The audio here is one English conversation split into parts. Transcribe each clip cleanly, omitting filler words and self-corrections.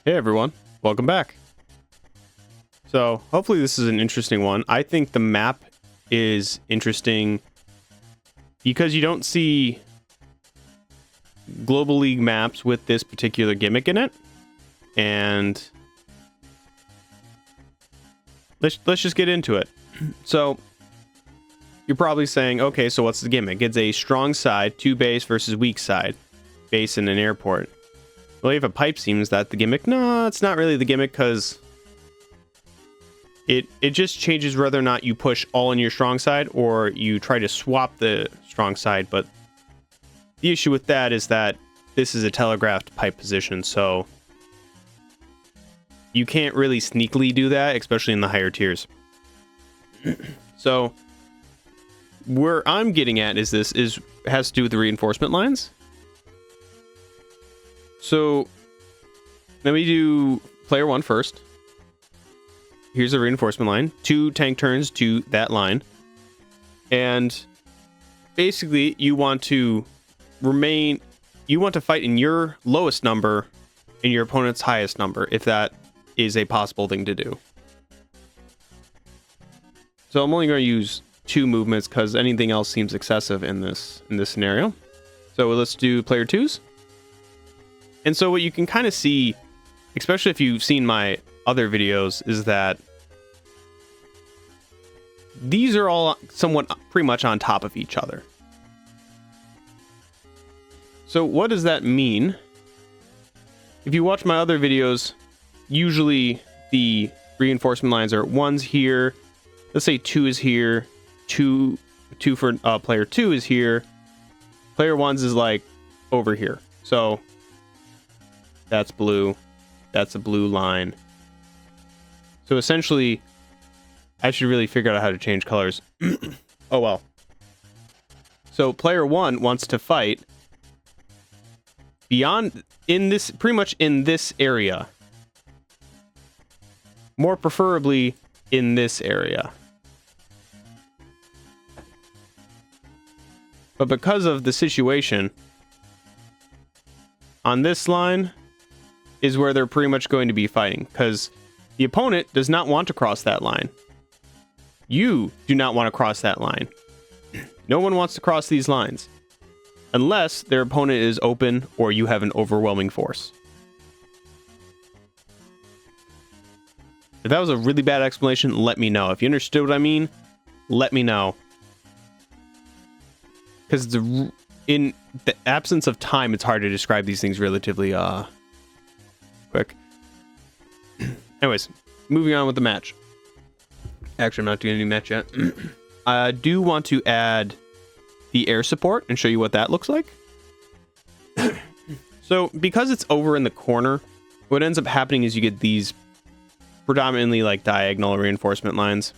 Hey everyone, welcome back. So hopefully this is an interesting one. I think the map is interesting because you don't see Global League maps with this particular gimmick in it. And let's just get into it. So you're probably saying, okay, so what's the gimmick? It's a strong side, 2 base versus weak side, base in an airport. Well, if a pipe seems that the gimmick? No, it's not really the gimmick because it just changes whether or not you push all in your strong side or you try to swap the strong side. But the issue with that is that this is a telegraphed pipe position, so you can't really sneakily do that, especially in the higher tiers. So where I'm getting at is has to do with the reinforcement lines. So let me do player 1 first. Here's a reinforcement line. 2 tank turns to that line. And basically you want to fight in your lowest number and your opponent's highest number, if that is a possible thing to do. So I'm only going to use 2 movements because anything else seems excessive in this scenario. So let's do player 2s. And so what you can kind of see, especially if you've seen my other videos, is that these are all somewhat pretty much on top of each other. So what does that mean? If you watch my other videos, usually the reinforcement lines are 1's here, let's say 2 is here, 2 for player 2 is here, player 1's is like over here. So that's blue. That's a blue line. So essentially, I should really figure out how to change colors. Oh well. So player 1 wants to fight beyond, pretty much in this area. More preferably in this area. But because of the situation, on this line is where they're pretty much going to be fighting, because the opponent does not want to cross that line. You do not want to cross that line. No one wants to cross these lines unless their opponent is open or you have an overwhelming force. If that was a really bad explanation, let me know. If you understood what I mean, let me know. Because in the absence of time, it's hard to describe these things relatively quick. Anyways, moving on with the match. Actually, I'm not doing any match yet. I do want to add the air support and show you what that looks like. So, because it's over in the corner, what ends up happening is you get these predominantly like diagonal reinforcement lines.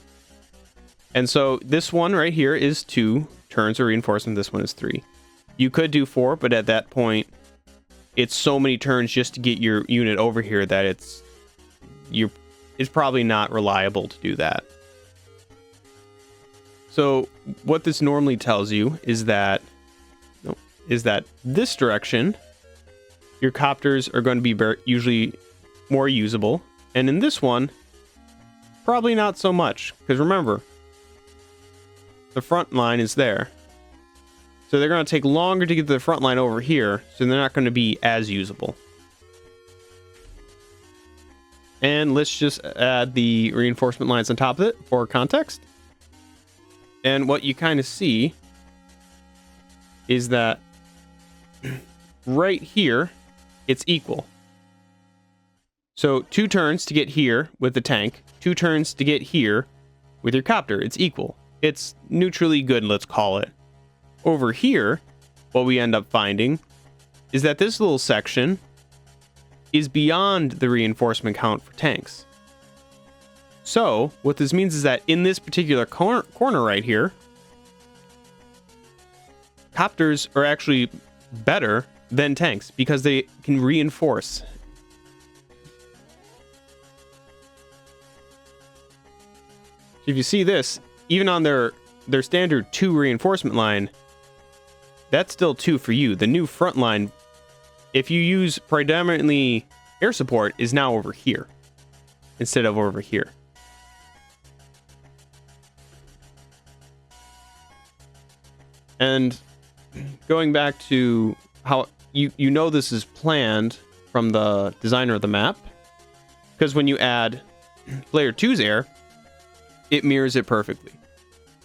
And so this one right here is 2 turns of reinforcement. This one is 3. You could do 4, but at that point, it's so many turns just to get your unit over here that it's probably not reliable to do that. So what this normally tells you is that this direction, your copters are going to be usually more usable, and in this one, probably not so much, because remember, the front line is there. So they're going to take longer to get to the front line over here, so they're not going to be as usable. And let's just add the reinforcement lines on top of it for context. And what you kind of see is that right here, it's equal. So 2 turns to get here with the tank, 2 turns to get here with your copter. It's equal. It's neutrally good, let's call it. Over here, what we end up finding is that this little section is beyond the reinforcement count for tanks. So what this means is that in this particular corner right here, copters are actually better than tanks because they can reinforce. If you see this, even on their standard 2 reinforcement line, that's still 2 for you. The new front line, if you use predominantly air support is now over here instead of over here. And going back to how you know this is planned from the designer of the map, because when you add Player 2's air, it mirrors it perfectly.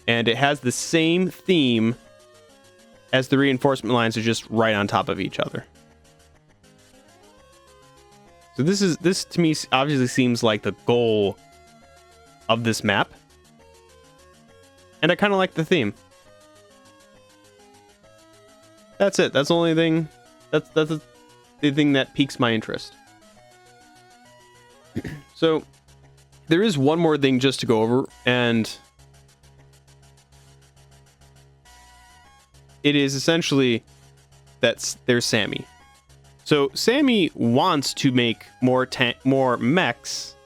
And it has the same theme as the reinforcement lines are just right on top of each other. So this to me obviously seems like the goal of this map. And I kind of like the theme. That's it. That's the only thing. That's the thing that piques my interest. So there is one more thing just to go over, and it is essentially that there's Sammy. So Sammy wants to make more mechs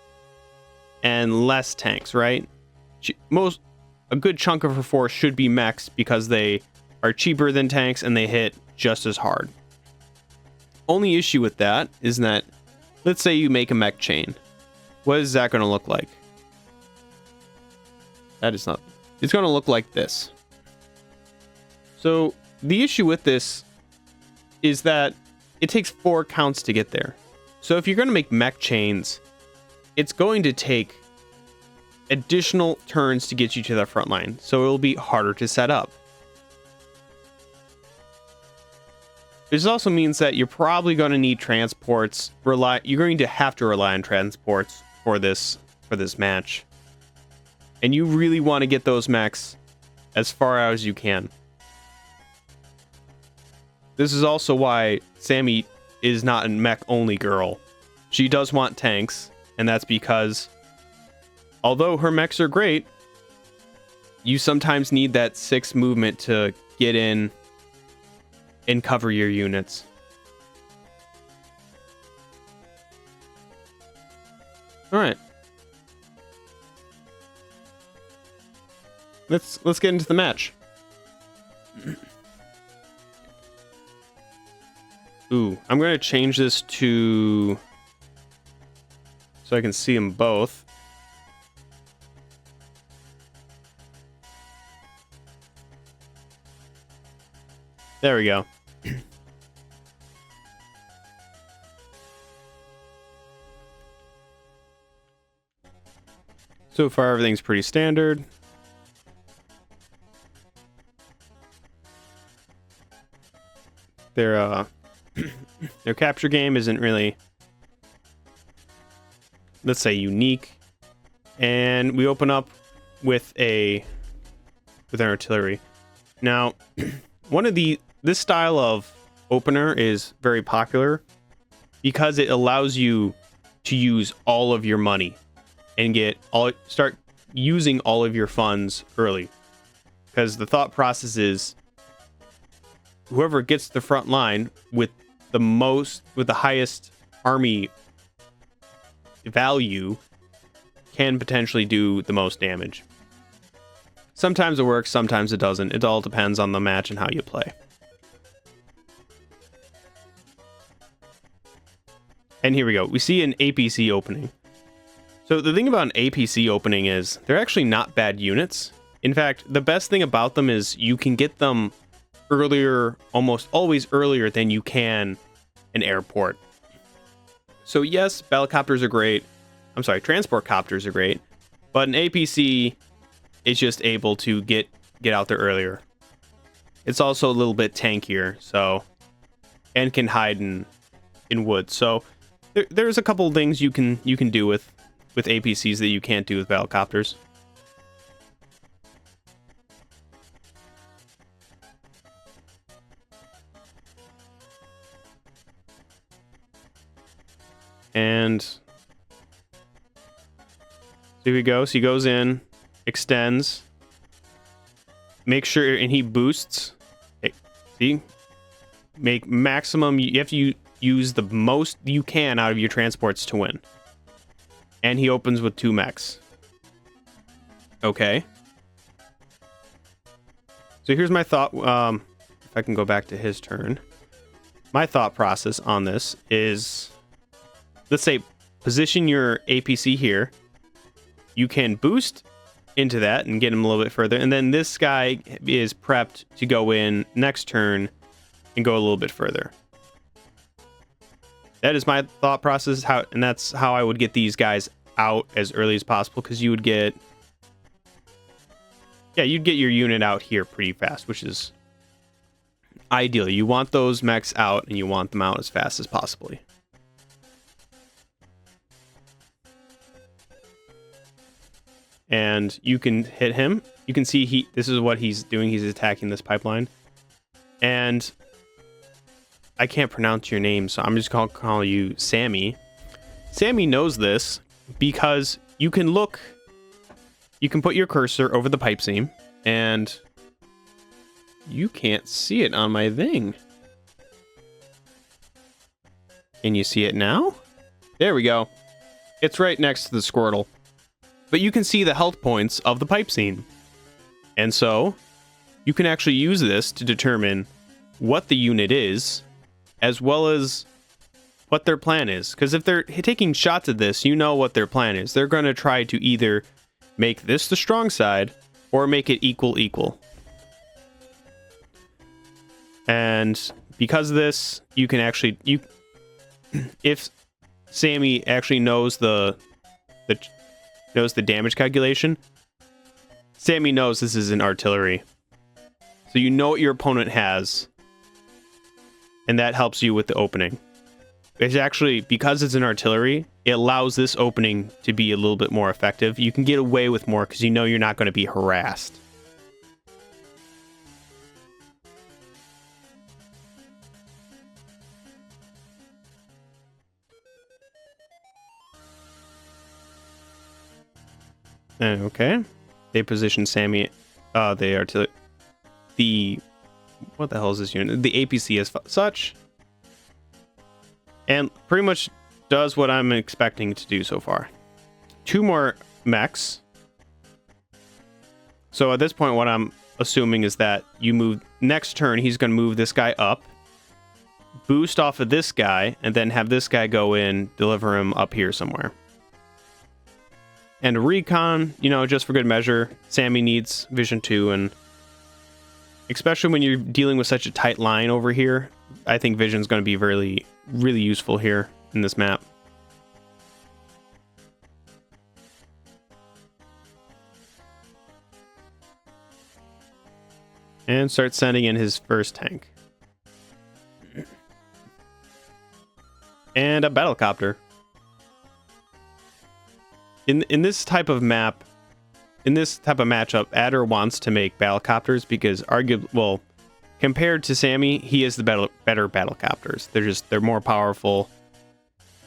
and less tanks, right? A good chunk of her force should be mechs because they are cheaper than tanks and they hit just as hard. Only issue with that is that, let's say you make a mech chain. What is that going to look like? That is not... It's going to look like this. So the issue with this is that it takes 4 counts to get there. So if you're going to make mech chains, it's going to take additional turns to get you to the front line. So it'll be harder to set up. This also means that you're probably going to need transports. You're going to have to rely on transports for this match. And you really want to get those mechs as far out as you can. This is also why Sammy is not a mech-only girl. She does want tanks, and that's because although her mechs are great, you sometimes need that 6 movement to get in and cover your units. All right. Let's get into the match. Ooh, I'm going to change this to so I can see them both. There we go. So far, everything's pretty standard. Their capture game isn't really, let's say, unique. And we open up with an artillery. Now, this style of opener is very popular because it allows you to use all of your money and start using all of your funds early. Because the thought process is whoever gets the front line with the highest army value can potentially do the most damage. Sometimes it works, sometimes it doesn't. It all depends on the match and how you play. And here we go. We see an APC opening. So the thing about an APC opening is they're actually not bad units. In fact, the best thing about them is you can get them earlier, almost always earlier than you can an airport. So yes, battlecopters are great. I'm sorry, transport copters are great. But an APC is just able to get out there earlier. It's also a little bit tankier, and can hide in woods. So there's a couple of things you can do with APCs that you can't do with battlecopters. And so here we go. So he goes in, extends, make sure, and he boosts. See? Make maximum. You have to use the most you can out of your transports to win. And he opens with 2 mechs. Okay. So here's my thought. If I can go back to his turn. My thought process on this is let's say, position your APC here. You can boost into that and get him a little bit further. And then this guy is prepped to go in next turn and go a little bit further. That is my thought process, and that's how I would get these guys out as early as possible, because you would get... Yeah, you'd get your unit out here pretty fast, which is ideal. You want those mechs out, and you want them out as fast as possibly. And you can hit him. You can see this is what he's doing. He's attacking this pipeline. And I can't pronounce your name, so I'm just going to call you Sammy. Sammy knows this because you can put your cursor over the pipe seam, and you can't see it on my thing. Can you see it now? There we go. It's right next to the Squirtle. But you can see the health points of the pipe seam. And so, you can actually use this to determine what the unit is, as well as what their plan is. Because if they're taking shots at this, you know what their plan is. They're going to try to either make this the strong side, or make it equal. And because of this, you can actually... if Sammy actually knows the damage calculation, Sammy knows this is an artillery. So you know what your opponent has, and that helps you with the opening. It's actually, because it's an artillery, it allows this opening to be a little bit more effective. You can get away with more because you know you're not going to be harassed. Okay. They position Sammy, the artillery, what the hell is this unit? The APC as such. And pretty much does what I'm expecting to do so far. 2 more mechs. So at this point, what I'm assuming is that you move next turn, he's going to move this guy up, boost off of this guy, and then have this guy go in, deliver him up here somewhere. And recon, just for good measure, Sammy needs Vision 2, and especially when you're dealing with such a tight line over here, I think Vision's going to be really, really useful here in this map. And start sending in his first tank. And a battlecopter. In this type of map, in this type of matchup, Adder wants to make battlecopters because compared to Sammy, he is the better battlecopters. They're more powerful,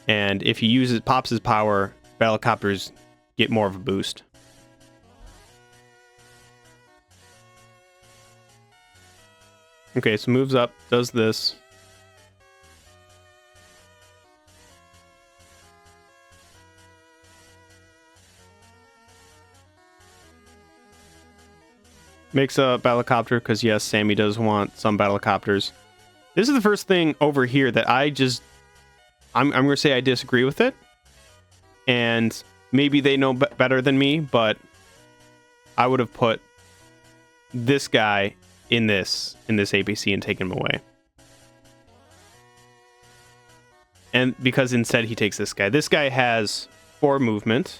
and if he pops his power, battlecopters get more of a boost. Okay, so moves up, does this. Makes a battlecopter, because yes, Sammy does want some battlecopters. This is the first thing over here that I'm going to say I disagree with it. And maybe they know better than me, but I would have put this guy in this APC and taken him away. And because instead he takes this guy. This guy has 4 movement.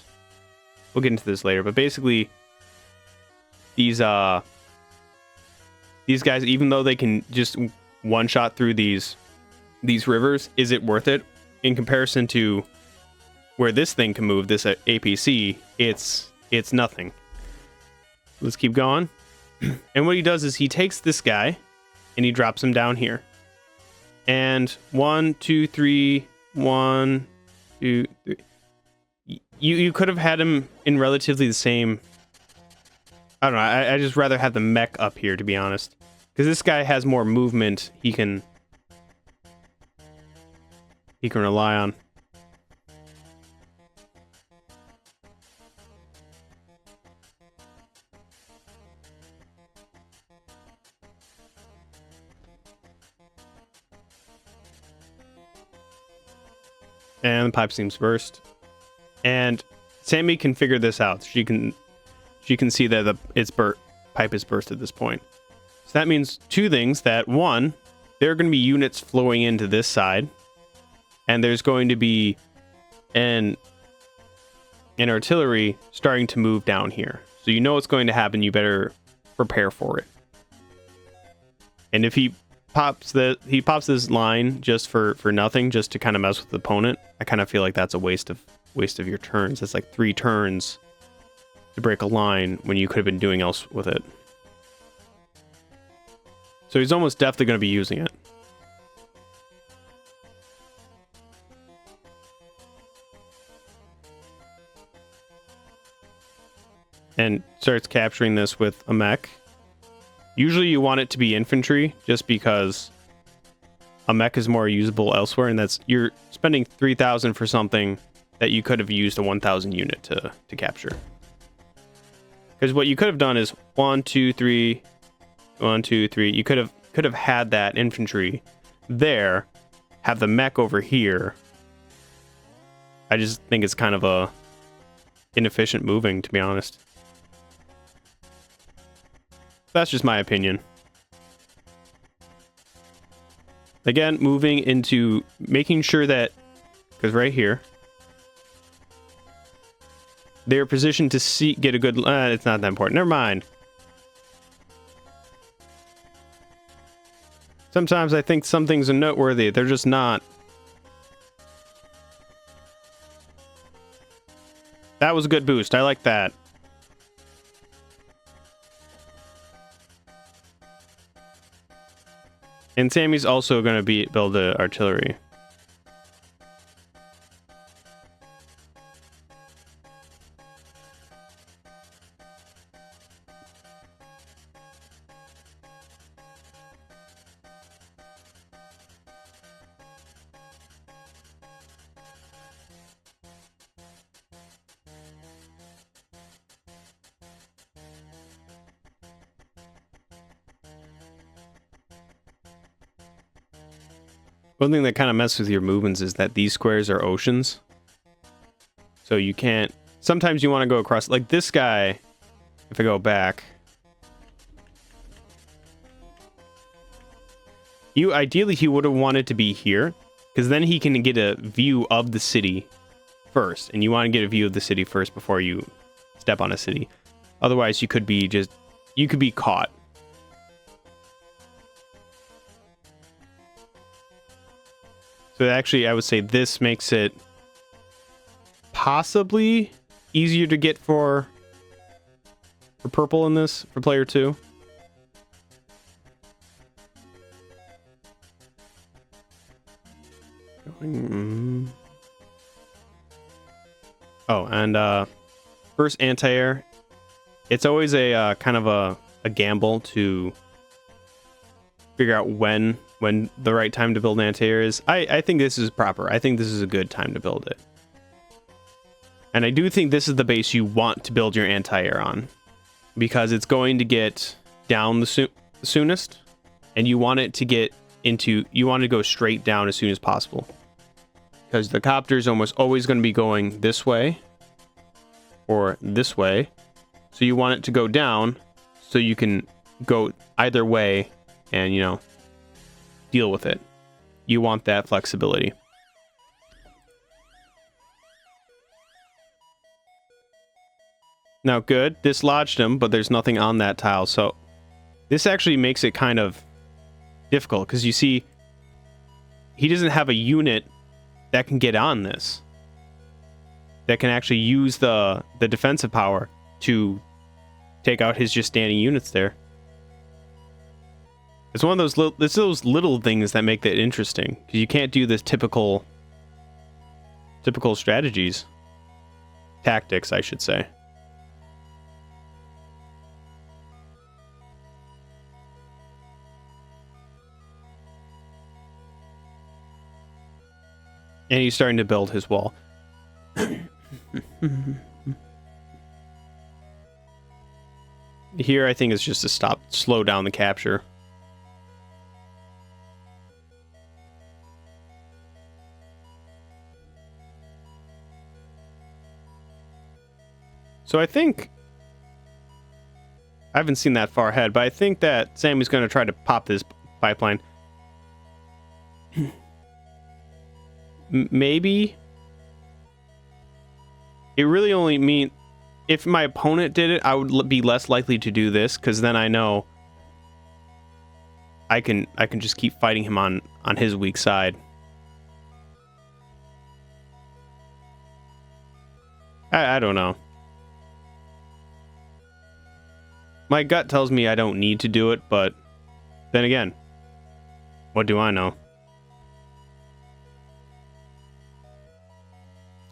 We'll get into this later, but basically these guys, even though they can just one-shot through these rivers, is it worth it? In comparison to where this thing can move, this APC, it's nothing. Let's keep going. And what he does is he takes this guy and he drops him down here. And 1, 2, 3, 1, 2, 3. You could have had him in relatively the same... I don't know, I just rather have the mech up here, to be honest. Because this guy has more movement he can rely on. And the pipe seems burst. And Sammy can figure this out. She can see that pipe is burst at this point. So that means two things. That one, there are going to be units flowing into this side, and there's going to be an artillery starting to move down here. So you know what's going to happen. You better prepare for it. And if he pops this line just for nothing, just to kind of mess with the opponent, I kind of feel like that's a waste of your turns. It's like 3 turns to break a line when you could have been doing else with it. So he's almost definitely going to be using it. And starts capturing this with a mech. Usually you want it to be infantry, just because a mech is more usable elsewhere, and that's, you're spending 3,000 for something that you could have used a 1,000 unit to capture. Because what you could have done is 1, 2, 3, 1, 2, 3. You could have had that infantry there, have the mech over here. I just think it's kind of a inefficient moving, to be honest. That's just my opinion. Again, moving into making sure that, because right here, they're positioned to get a good... it's not that important. Never mind. Sometimes I think some things are noteworthy. They're just not. That was a good boost. I like that. And Sammy's also going to build the artillery. One thing that kind of messes with your movements is that these squares are oceans. So you can't... Sometimes you want to go across... Like this guy, if I go back... Ideally, he would have wanted to be here, because then he can get a view of the city first. And you want to get a view of the city first before you step on a city. Otherwise, you could be caught. So actually, I would say this makes it possibly easier to get for purple in this, for player 2. Oh, and first anti-air. It's always a kind of a gamble to figure out when the right time to build an anti-air is. I think this is proper. I think this is a good time to build it. And I do think this is the base you want to build your anti-air on, because it's going to get down the soonest, and you want it to get into... You want to go straight down as soon as possible, because the copter is almost always going to be going this way or this way. So you want it to go down so you can go either way and, you know, deal with it. You want that flexibility. Now, good. This lodged him, but there's nothing on that tile. So this actually makes it kind of difficult, because you see, he doesn't have a unit that can get on this, that can actually use the defensive power to take out his just standing units there. It's one of those little things that make that interesting, because you can't do this typical strategies. Tactics, I should say. And he's starting to build his wall. Here, I think it's just to slow down the capture. So I think... I haven't seen that far ahead, but I think that Sammy's going to try to pop this pipeline. Maybe. It really only means... If my opponent did it, I would be less likely to do this, because then I know I can just keep fighting him on his weak side. I don't know. My gut tells me I don't need to do it, but then again, what do I know?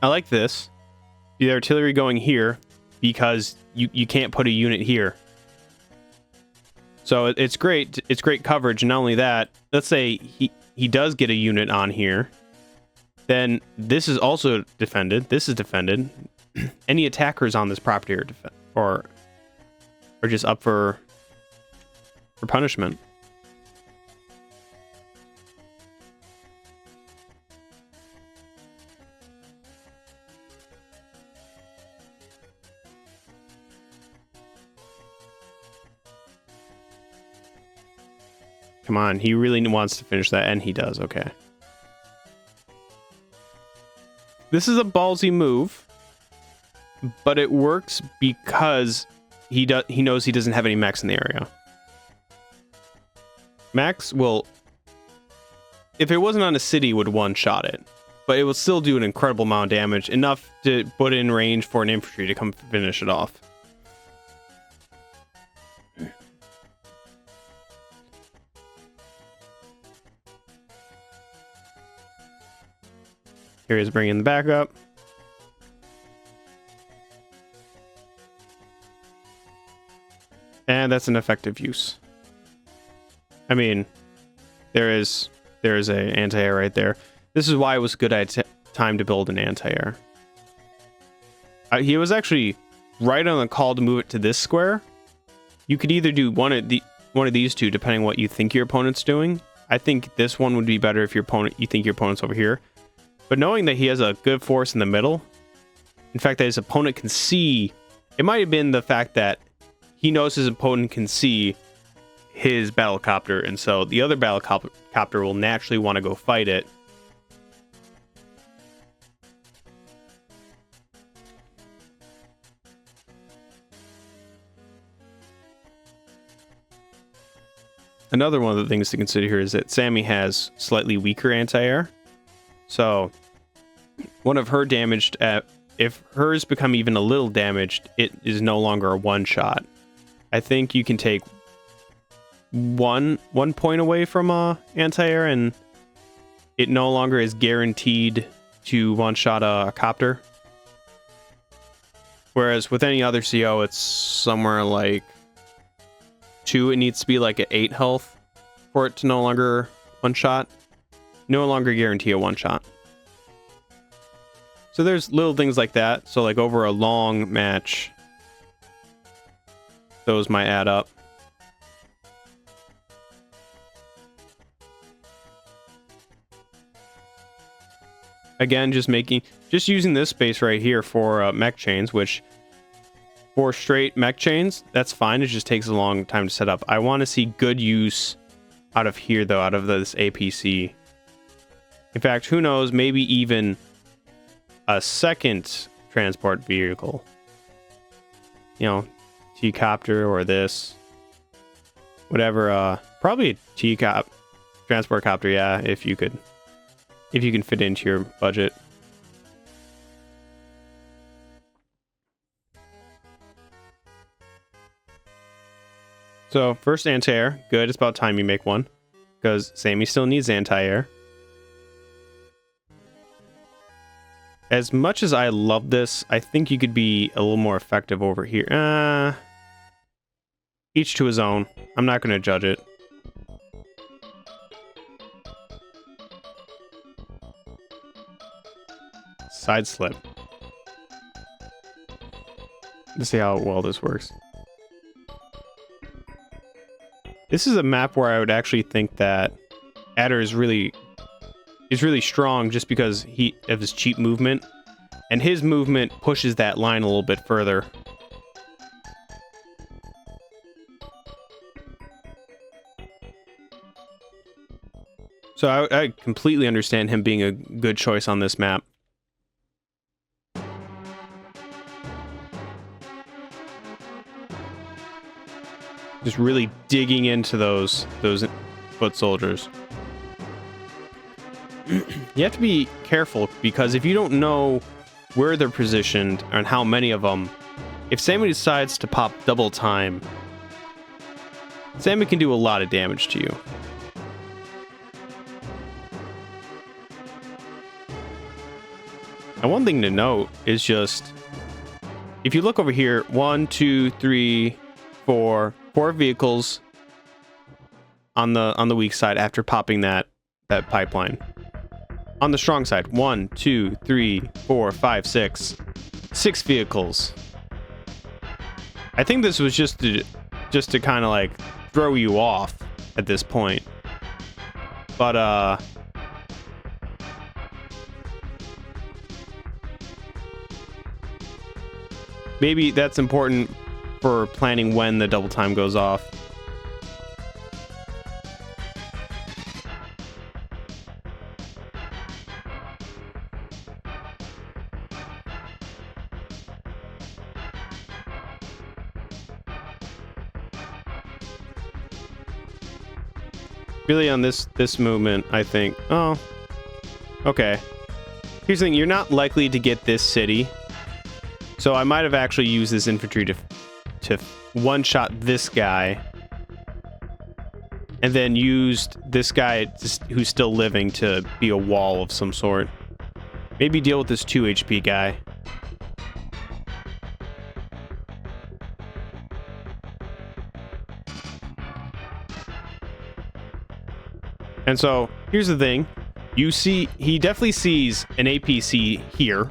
I like this. The artillery going here because you can't put a unit here. So it's great. It's great coverage. And not only that, let's say he does get a unit on here. Then this is also defended. This is defended. Any attackers on this property are just up for punishment. Come on, he really wants to finish that, and he does. Okay. This is a ballsy move, but it works because he knows he doesn't have any mechs in the area. Max will, if it wasn't on a city, would one-shot it, but it will still do an incredible amount of damage, enough to put in range for an infantry to come finish it off. Here he is bringing the backup. And that's an effective use. I mean, there is a anti-air right there. This is why it was a good time to build an anti-air. He was actually right on the call to move it to this square. You could either do one of these two, depending on what you think your opponent's doing. I think this one would be better if you think your opponent's over here. But knowing that he has a good force in the middle, in fact that his opponent can see, it might have been the fact that he knows his opponent can see his battlecopter, and so the other battlecopter will naturally want to go fight it. Another one of the things to consider here is that Sammy has slightly weaker anti-air. So, one of her damaged, if hers become even a little damaged, it is no longer a one-shot. I think you can take one point away from anti-air, and it no longer is guaranteed to one-shot a copter. Whereas with any other CO, it's somewhere like 2. It needs to be like at 8 health for it to no longer one-shot. No longer guarantee a one-shot. So there's little things like that. So like over a long match, those might add up. Again, just using this space right here for mech chains, which for straight mech chains, that's fine. It just takes a long time to set up. I want to see good use out of here, though, out of this APC. In fact, who knows, maybe even a second transport vehicle. You know, T-copter or this. Whatever, probably a T-cop, transport copter, yeah, if you can fit into your budget. So, first anti-air, good, it's about time you make one. Because Sammy still needs anti-air. As much as I love this, I think you could be a little more effective over here. Each to his own. I'm not going to judge it. Side slip. Let's see how well this works. This is a map where I would actually think that Adder is really strong just because of his cheap movement, and his movement pushes that line a little bit further. So I completely understand him being a good choice on this map. Just really digging into those foot soldiers. You have to be careful, because if you don't know where they're positioned and how many of them, if Sammy decides to pop double time, Sammy can do a lot of damage to you. And one thing to note is just, if you look over here, 1, 2, 3, 4 vehicles on the weak side after popping that pipeline. On the strong side, 1, 2, 3, 4, 5, 6 vehicles. I think this was just to kind of like throw you off at this point. But maybe that's important for planning when the double time goes off. Really on this movement, I think. Oh, okay. Here's the thing: you're not likely to get this city, so I might have actually used this infantry to one-shot this guy, and then used this guy who's still living to be a wall of some sort. Maybe deal with this 2 HP guy. And so, here's the thing. You see, he definitely sees an APC here.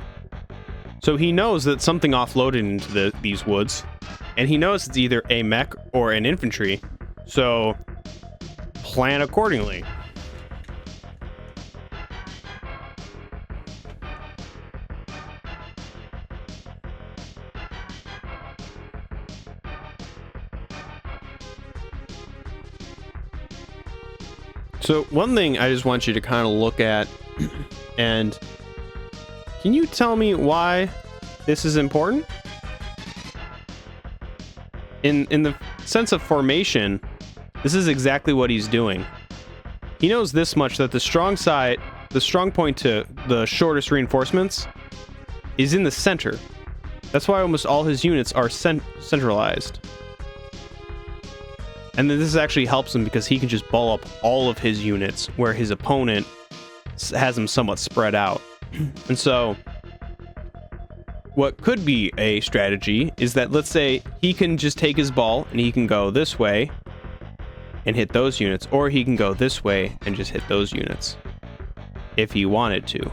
So he knows that something offloaded into these woods. And he knows it's either a mech or an infantry. So, plan accordingly. So one thing I just want you to kind of look at, and can you tell me why this is important? In the sense of formation, this is exactly what he's doing. He knows this much, that the strong point to the shortest reinforcements is in the center. That's why almost all his units are centralized. And then this actually helps him because he can just ball up all of his units, where his opponent has them somewhat spread out. And so, what could be a strategy is that, let's say, he can just take his ball and he can go this way and hit those units, or he can go this way and just hit those units, if he wanted to.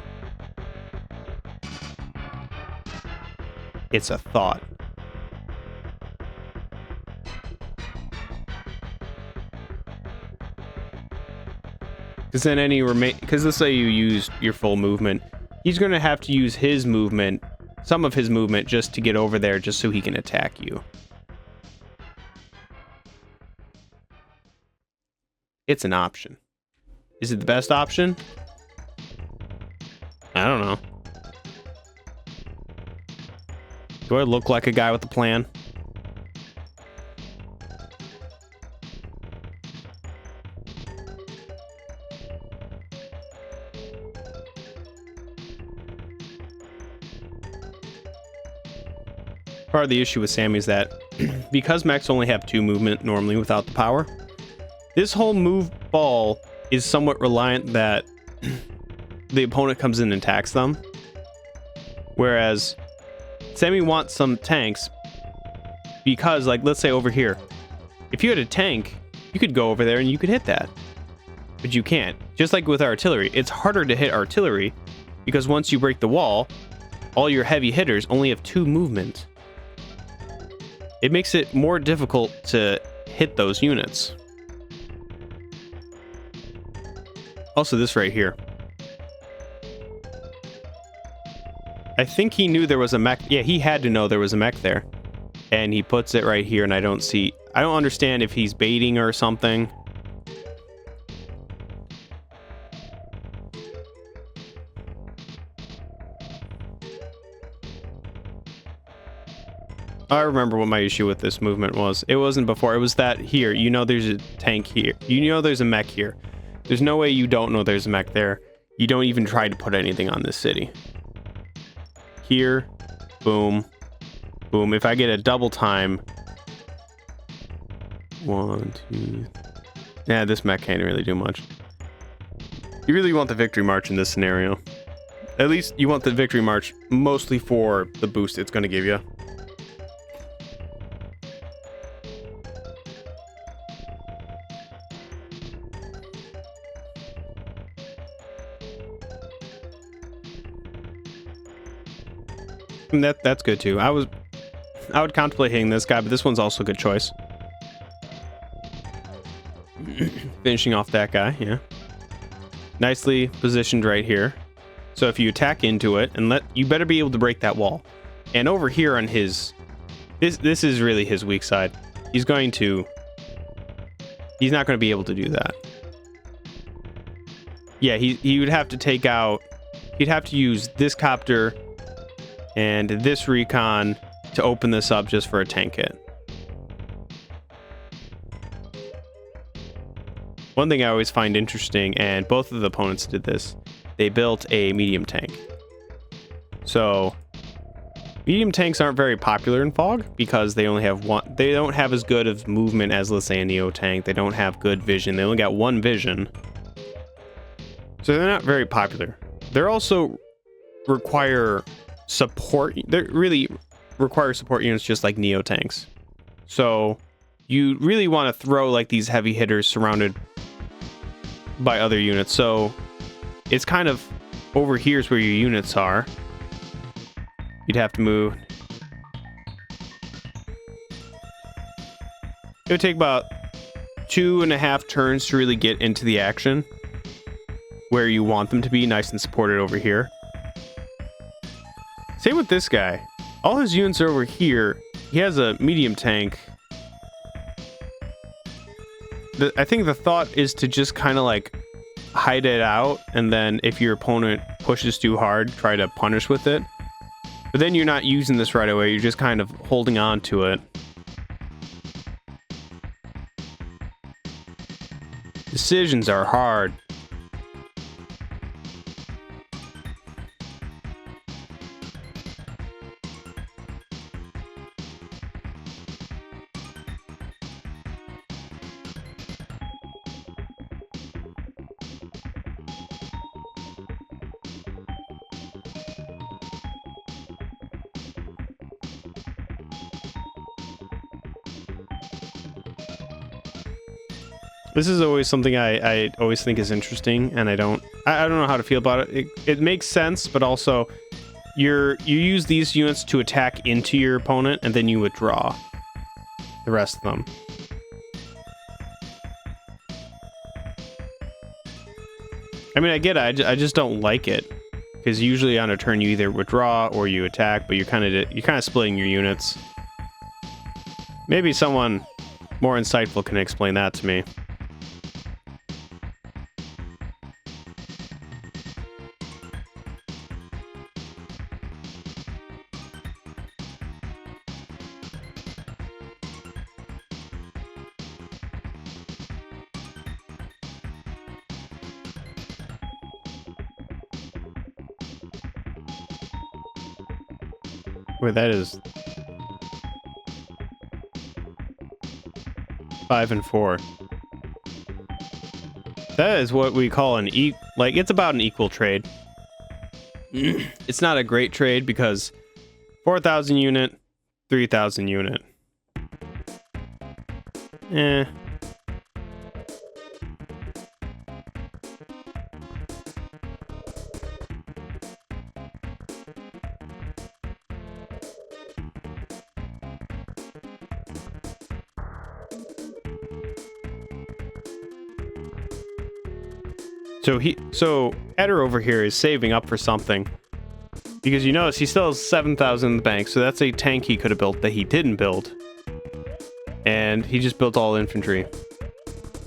It's a thought. Because then because let's say you use your full movement, he's going to have to use his movement, some of his movement, just to get over there, just so he can attack you. It's an option. Is it the best option? I don't know. Do I look like a guy with a plan? Part of the issue with Sammy is that because mechs only have 2 movement normally without the power, this whole move ball is somewhat reliant that the opponent comes in and attacks them. Whereas Sammy wants some tanks because, like, let's say over here, if you had a tank, you could go over there and you could hit that. But you can't. Just like with artillery, it's harder to hit artillery because once you break the wall, all your heavy hitters only have 2 movement. It makes it more difficult to hit those units. Also, this right here. I think he knew there was a mech. Yeah, he had to know there was a mech there. And he puts it right here, and I don't understand if he's baiting or something. I remember what my issue with this movement was. It wasn't before. It was that here. You know there's a tank here. You know there's a mech here. There's no way you don't know there's a mech there. You don't even try to put anything on this city. Here. Boom. Boom. If I get a double time... 1, 2... Yeah, this mech can't really do much. You really want the victory march in this scenario. At least you want the victory march mostly for the boost it's going to give you. And that's good too. I would contemplate hitting this guy, but this one's also a good choice. Finishing off that guy, yeah. Nicely positioned right here. So if you attack into it, and you better be able to break that wall. And over here on his... This is really his weak side. He's not going to be able to do that. Yeah, he would have to take out... He'd have to use this copter and this recon to open this up just for a tank hit. One thing I always find interesting, and both of the opponents did this, they built a medium tank. So medium tanks aren't very popular in Fog because they only have one. They don't have as good of movement as, let's say, a Neo tank. They don't have good vision. They only got one vision. So they're not very popular. They're also require support. They really require support units just like Neo tanks. So you really want to throw like these heavy hitters surrounded by other units. So it's kind of over here's where your units are. You'd have to move. It would take about 2.5 turns to really get into the action where you want them to be, nice and supported over here. Same with this guy. All his units are over here. He has a medium tank. I think the thought is to just kind of like hide it out, and then if your opponent pushes too hard, try to punish with it. But then you're not using this right away. You're just kind of holding on to it. Decisions are hard. This is always something I always think is interesting, and I don't know how to feel about it. It makes sense, but also you use these units to attack into your opponent, and then you withdraw the rest of them. I mean, I get it. I just don't like it because usually on a turn you either withdraw or you attack, but you're kind of splitting your units. Maybe someone more insightful can explain that to me. Wait, that is 5 and 4. That is what we call an it's about an equal trade. It's not a great trade because 4,000 unit, 3,000 unit. Eh. So Eder over here is saving up for something. Because you notice he still has 7,000 in the bank, so that's a tank he could have built that he didn't build. And he just built all infantry.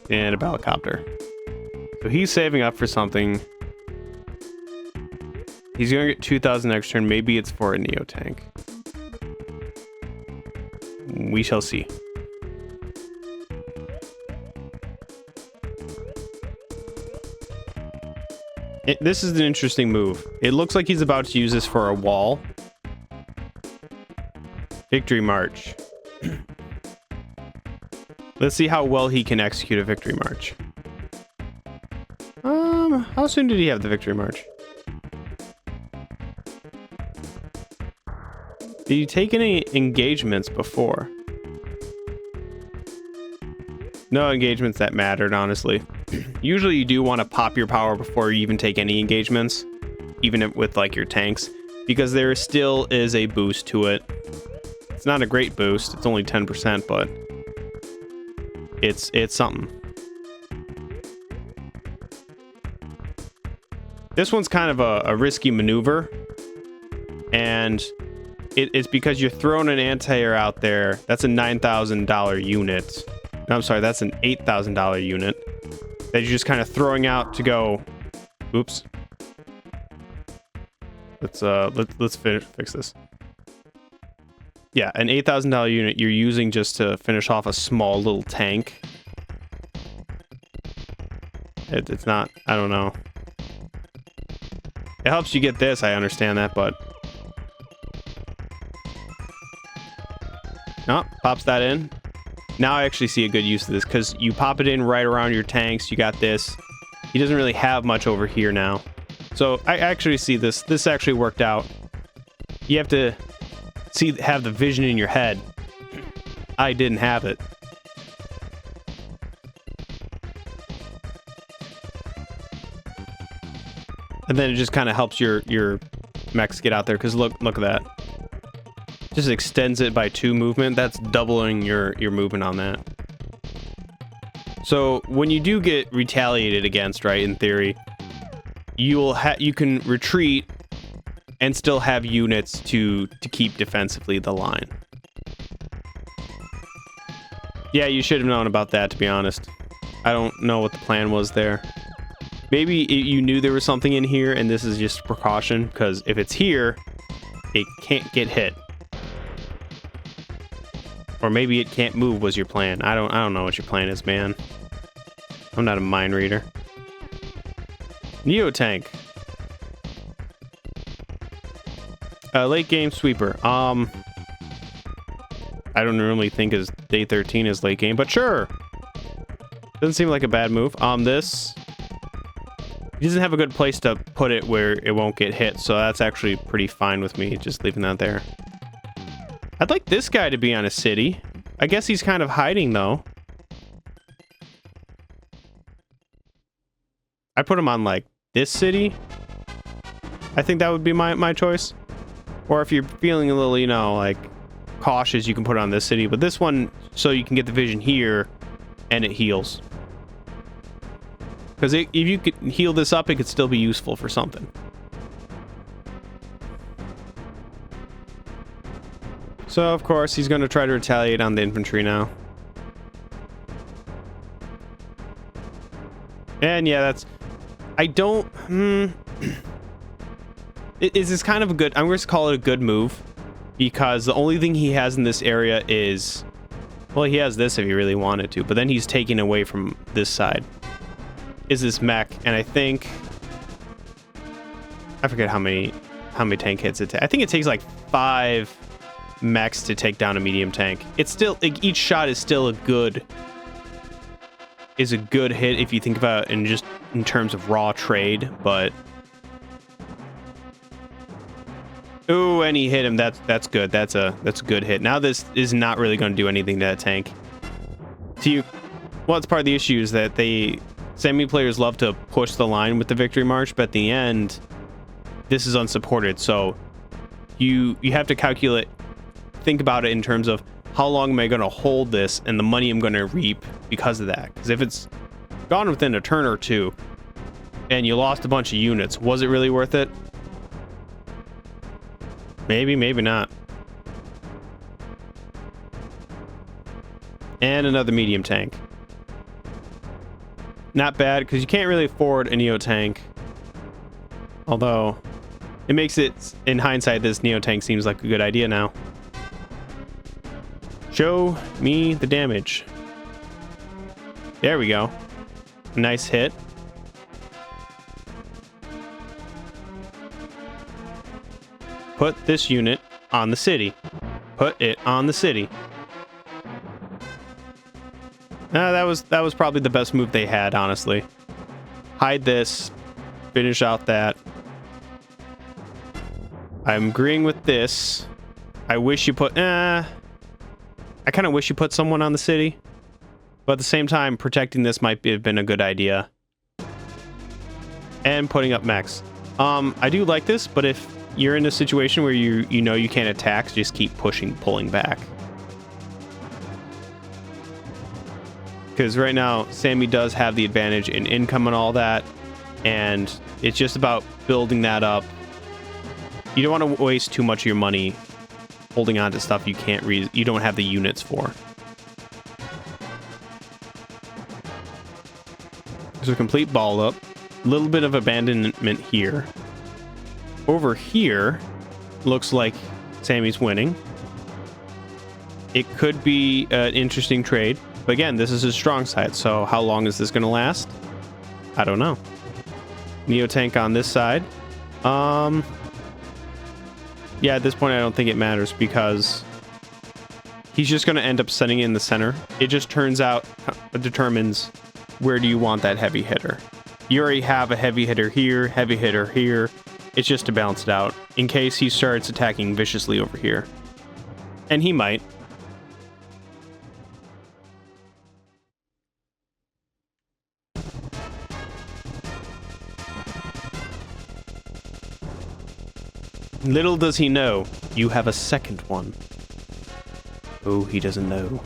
And a helicopter. So he's saving up for something. He's gonna get 2,000 next turn. Maybe it's for a Neo tank. We shall see. This is an interesting move. It looks like he's about to use this for a wall. Victory March. Let's see how well he can execute a Victory March. How soon did he have the Victory March? Did you take any engagements before? No engagements that mattered, honestly. Usually you do want to pop your power before you even take any engagements, even with like your tanks, because there still is a boost to it. It's not a great boost, it's only 10%, but it's something. This one's kind of a risky maneuver, and it's because you're throwing an anti-air out there. That's a $9,000 unit. No, I'm sorry, that's an $8,000 unit that you're just kind of throwing out to go. Oops. Let's fix this. Yeah, an $8,000 unit you're using just to finish off a small little tank. It's not, I don't know. It helps you get this, I understand that, but no, pops that in. Now I actually see a good use of this, because you pop it in right around your tanks. You got this. He doesn't really have much over here now. So I actually see this. This actually worked out. You have to have the vision in your head. I didn't have it. And then it just kind of helps your mechs get out there, because look at that. Just extends it by 2 movement. That's doubling your movement on that. So when you do get retaliated against, right, in theory, you can retreat and still have units to keep defensively the line. Yeah, you should have known about that, to be honest. I don't know what the plan was there. Maybe you knew there was something in here and this is just precaution, because if it's here, it can't get hit. Or maybe it can't move was your plan. I don't know what your plan is, man. I'm not a mind reader. Neo tank. Late game sweeper. I don't normally think as day 13 is late game, but sure. Doesn't seem like a bad move. This. He doesn't have a good place to put it where it won't get hit, so that's actually pretty fine with me, just leaving that there. I'd like this guy to be on a city. I guess he's kind of hiding, though. I put him on, like, this city. I think that would be my choice. Or if you're feeling a little, you know, like, cautious, you can put it on this city. But this one, so you can get the vision here, and it heals. Because if you could heal this up, it could still be useful for something. So, of course, he's going to try to retaliate on the infantry now. And yeah, that's... I don't... Is this kind of a good... I'm going to call it a good move. Because the only thing he has in this area is... Well, he has this if he really wanted to. But then he's taking away from this side. Is this mech. And I think... I forget how many tank hits it takes. I think it takes like 5... mechs to take down a medium tank. It's still, like, each shot is still a good hit if you think about it in terms of raw trade, but ooh, and he hit him. That's good. That's a good hit. Now this is not really going to do anything to that tank. Well, it's part of the issue is that semi players love to push the line with the victory march, but at the end this is unsupported, so you have to think about it in terms of how long am I going to hold this and the money I'm going to reap because of that. Because if it's gone within a turn or two and you lost a bunch of units, was it really worth it? Maybe, maybe not. And another medium tank. Not bad, because you can't really afford a Neo tank. Although, it makes it, in hindsight, this Neo tank seems like a good idea now. Show me the damage. There we go. Nice hit. Put this unit on the city. Put it on the city. That was probably the best move they had, honestly. Hide this. Finish out that. I'm agreeing with this. I wish you put... I kind of wish you put someone on the city. But at the same time, protecting this might have been a good idea. And putting up mechs. I do like this, but if you're in a situation where you know you can't attack, just keep pulling back. Because right now, Sammy does have the advantage in income and all that. And it's just about building that up. You don't want to waste too much of your money holding on to stuff you don't have the units for. There's a complete ball up. A little bit of abandonment here. Over here, looks like Sammy's winning. It could be an interesting trade. But again, this is his strong side, so how long is this going to last? I don't know. Neo tank on this side. Yeah, at this point, I don't think it matters because he's just going to end up sending it in the center. It just determines where do you want that heavy hitter. You already have a heavy hitter here, heavy hitter here. It's just to balance it out in case he starts attacking viciously over here. And he might. Little does he know, you have a second one. Oh, he doesn't know.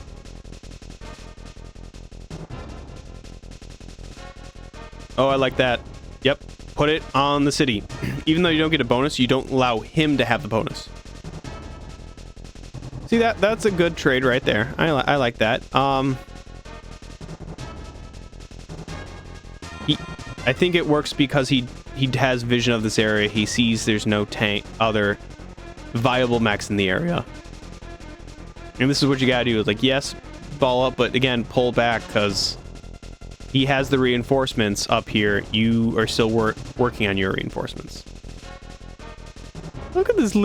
Oh, I like that. Yep, put it on the city. Even though you don't get a bonus, you don't allow him to have the bonus. See, that's a good trade right there. I like that. I think it works because he has vision of this area. He sees there's no other viable mechs in the area. And this is what you gotta do. It's like, yes, ball up, but again, pull back because he has the reinforcements up here. You are still working on your reinforcements. Look at this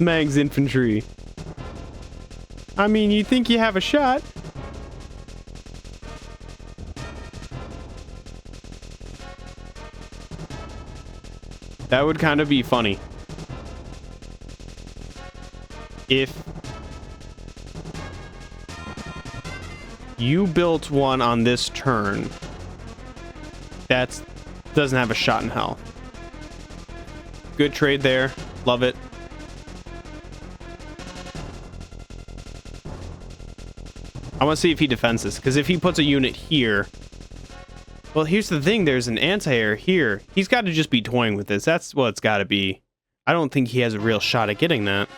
Mag's infantry. I mean, you think you have a shot. That would kind of be funny. If you built one on this turn that doesn't have a shot in hell. Good trade there. Love it. I want to see if he defends this, because if he puts a unit here... Well, here's the thing. There's an anti-air here. He's got to just be toying with this. That's what it's got to be. I don't think he has a real shot at getting that.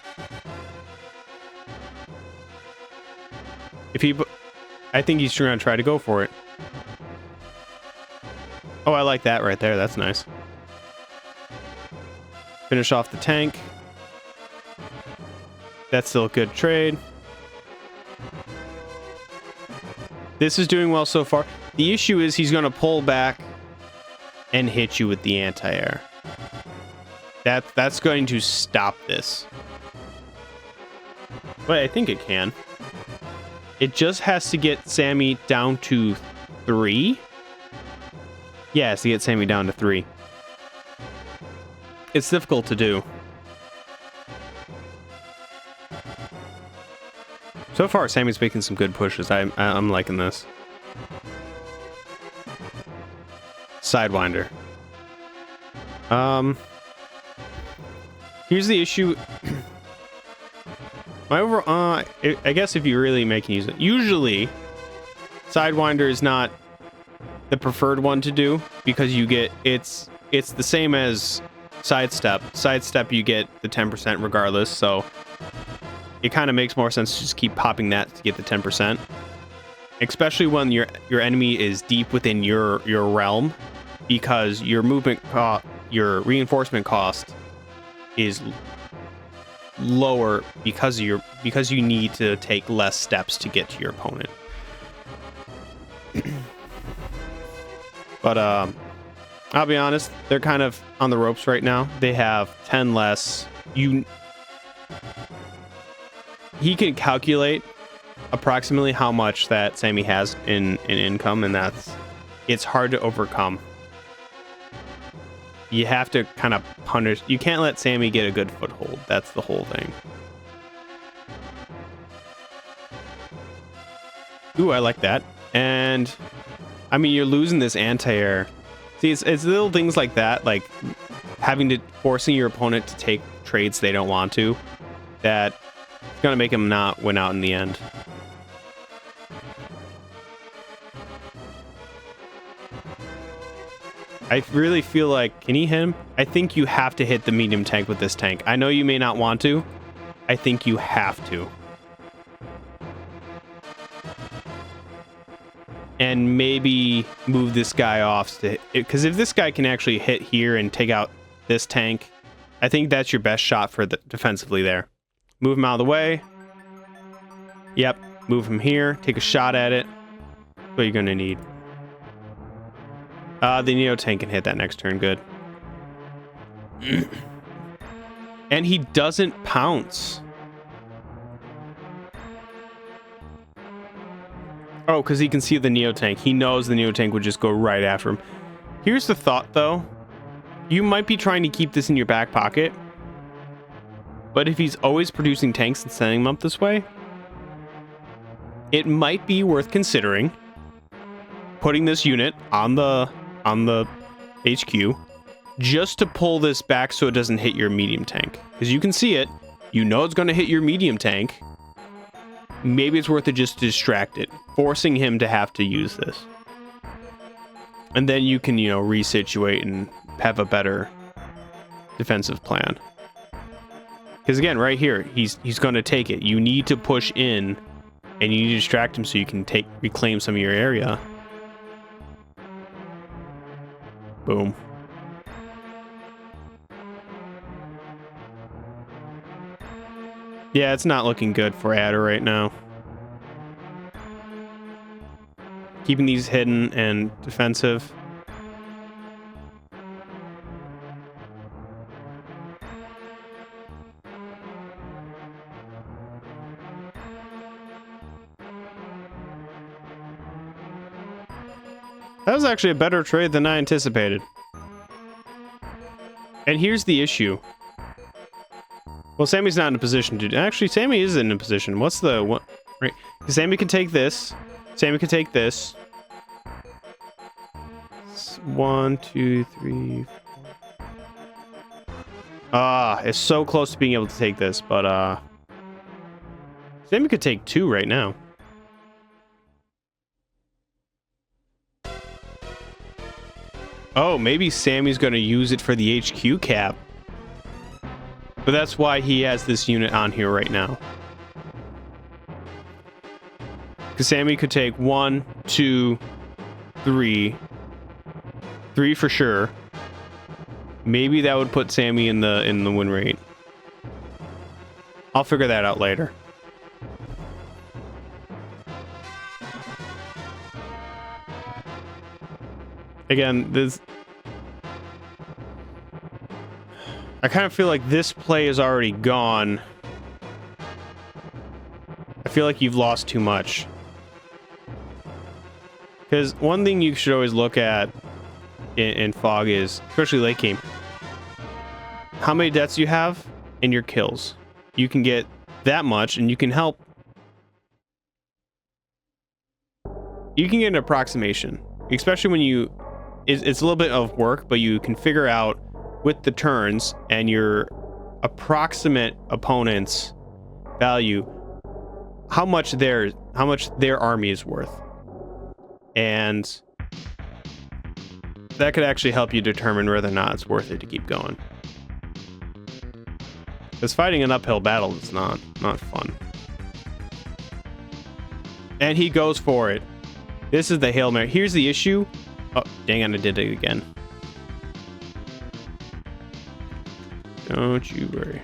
I think he's going to try to go for it. Oh, I like that right there. That's nice. Finish off the tank. That's still a good trade. This is doing well so far. The issue is he's going to pull back and hit you with the anti-air. That's going to stop this. But I think it can. It just has to get Sammy down to 3. Yeah, it has to get Sammy down to 3. It's difficult to do. So far, Sammy's making some good pushes. I'm liking this. Sidewinder. Here's the issue. My overall, I guess if you're really making use of it, usually Sidewinder is not the preferred one to do because you get it's the same as Sidestep. Sidestep, you get the 10% regardless, so it kind of makes more sense to just keep popping that to get the 10%. Especially when your enemy is deep within your realm, because your movement your reinforcement cost is lower because you need to take less steps to get to your opponent. But I'll be honest, they're kind of on the ropes right now. They have 10 less. He can calculate approximately how much that Sammy has in income, and it's hard to overcome. You have to kind of punish. You can't let Sammy get a good foothold. That's the whole thing. Ooh, I like that. And I mean, you're losing this anti-air. See, it's little things like that, like forcing your opponent to take trades they don't want to, that it's gonna make them not win out in the end. I really feel like, can he hit him? I think you have to hit the medium tank with this tank. I know you may not want to. I think you have to. And maybe move this guy off, because if this guy can actually hit here and take out this tank, I think that's your best shot for the defensively there. Move him out of the way. Yep, move him here. Take a shot at it. That's what you're gonna need. The Neo tank can hit that next turn. Good. And he doesn't pounce. Oh, because he can see the Neo tank. He knows the Neo tank would just go right after him. Here's the thought, though. You might be trying to keep this in your back pocket. But if he's always producing tanks and sending them up this way, it might be worth considering putting this unit on the HQ just to pull this back so it doesn't hit your medium tank. Because you can see it. You know it's going to hit your medium tank. Maybe it's worth it just to distract it, forcing him to have to use this. And then you can, resituate and have a better defensive plan. Because again, right here, he's going to take it. You need to push in, and you need to distract him so you can reclaim some of your area. Boom. Yeah, it's not looking good for Adder right now. Keeping these hidden and defensive. That was actually a better trade than I anticipated. And here's the issue. Well, Sammy's not in a position to... Actually, Sammy is in a position. What's the... What? Right. Sammy can take this. Sammy can take this. 1, 2, 3, 4. It's so close to being able to take this, but Sammy could take 2 right now. Oh, maybe Sammy's going to use it for the HQ cap. But that's why he has this unit on here right now. Because Sammy could take 1, 2, 3. 3 for sure. Maybe that would put Sammy in the win rate. I'll figure that out later. Again, I kind of feel like this play is already gone. I feel like you've lost too much. Because one thing you should always look at in Fog is, especially late game, how many deaths you have and your kills. You can get that much, and you can help. You can get an approximation, especially when it's a little bit of work, but you can figure out with the turns and your approximate opponent's value how much their army is worth. And that could actually help you determine whether or not it's worth it to keep going. Because fighting an uphill battle is not fun. And he goes for it. This is the Hail Mary. Here's the issue. Oh, dang it, I did it again. Don't you worry.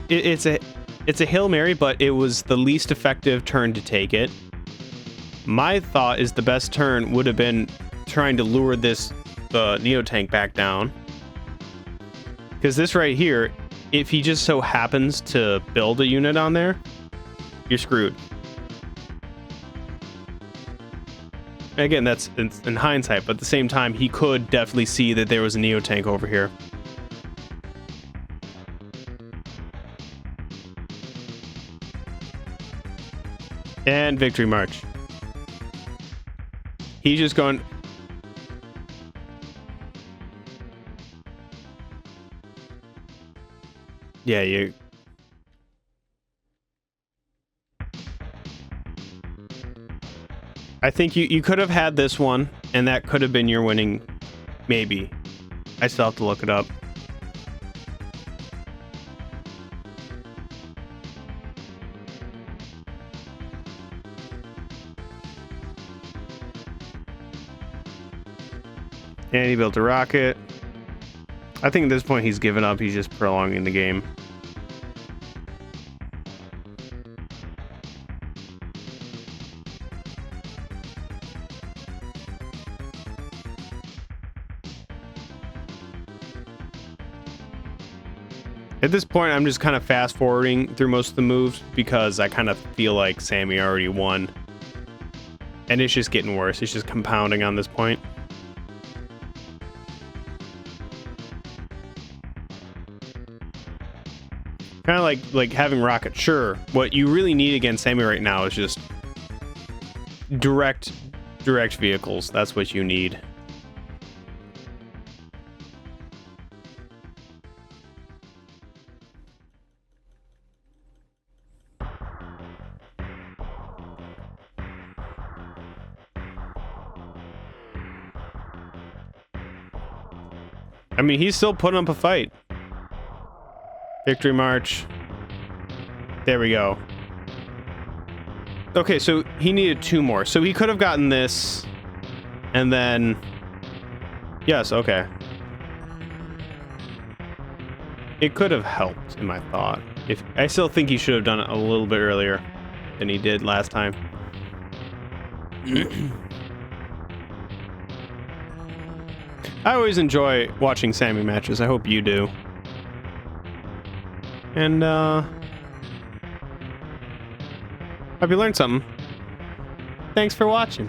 It's a Hail Mary, but it was the least effective turn to take it. My thought is the best turn would have been trying to lure the Neotank back down. Because this right here, if he just so happens to build a unit on there, you're screwed. Again, that's in hindsight, but at the same time, he could definitely see that there was a Neotank over here. And Victory March. He's just going... Yeah, you... I think you could have had this one, and that could have been your winning, maybe. I still have to look it up. And he built a rocket. I think at this point he's given up. He's just prolonging the game. At this point, I'm just kind of fast forwarding through most of the moves because I kind of feel like Sammy already won. And it's just getting worse. It's just compounding on this point. Kind of like having rocket. Sure, what you really need against Sammy right now is just direct vehicles. That's what you need. I mean, he's still putting up a fight. Victory March. There we go. Okay, so he needed 2 more. So he could have gotten this. And then... Yes, okay. It could have helped, in my thought. I still think he should have done it a little bit earlier than he did last time. I always enjoy watching Sammy matches. I hope you do. And, hope you learned something. Thanks for watching.